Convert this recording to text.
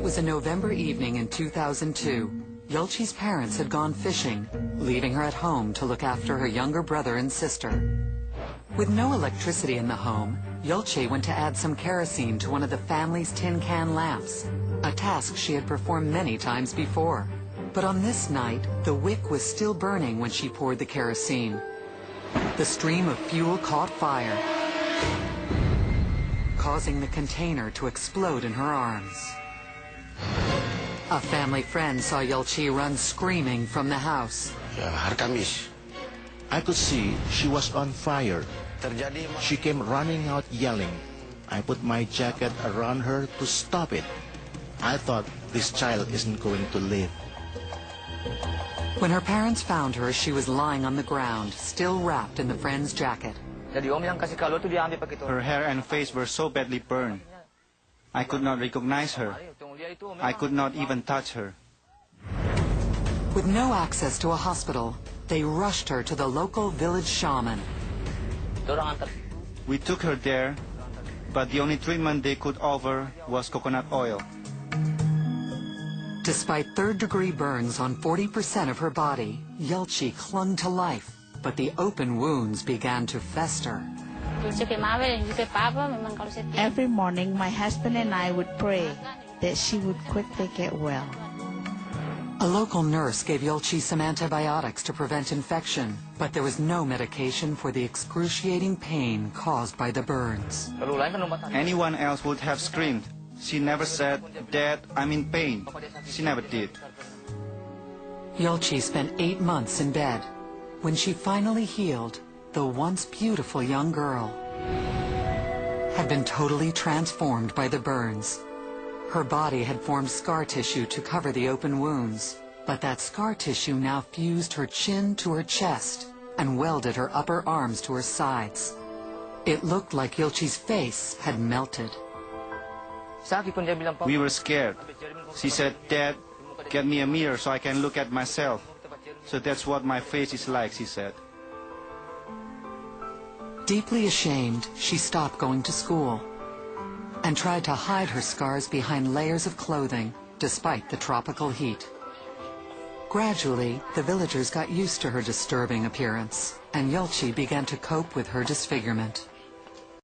was a November evening in 2002. Yulchi's parents had gone fishing, leaving her at home to look after her younger brother and sister. With no electricity in the home, Yulchi went to add some kerosene to one of the family's tin can lamps, a task she had performed many times before. But on this night, the wick was still burning when she poured the kerosene. The stream of fuel caught fire, causing the container to explode in her arms. A family friend saw Yulchi run screaming from the house. I could see she was on fire. She came running out yelling. I put my jacket around her to stop it. I thought this child isn't going to live. When her parents found her, she was lying on the ground, still wrapped in the friend's jacket. Her hair and face were so badly burned. I could not recognize her. I could not even touch her. With no access to a hospital, they rushed her to the local village shaman. We took her there, but the only treatment they could offer was coconut oil. Despite third-degree burns on 40% of her body, Yulchi clung to life, but the open wounds began to fester. Every morning, my husband and I would pray that she would quickly get well. A local nurse gave Yulchi some antibiotics to prevent infection, but there was no medication for the excruciating pain caused by the burns. Anyone else would have screamed. She never said, "Dad, I'm in pain." She never did. Yulchi spent 8 months in bed. When she finally healed, the once beautiful young girl had been totally transformed by the burns. Her body had formed scar tissue to cover the open wounds, but that scar tissue now fused her chin to her chest and welded her upper arms to her sides. It looked like Yulchi's face had melted. We were scared. She said, "Dad, get me a mirror so I can look at myself. So that's what my face is like," she said. Deeply ashamed, she stopped going to school and tried to hide her scars behind layers of clothing, despite the tropical heat. Gradually, the villagers got used to her disturbing appearance, and Yulchi began to cope with her disfigurement.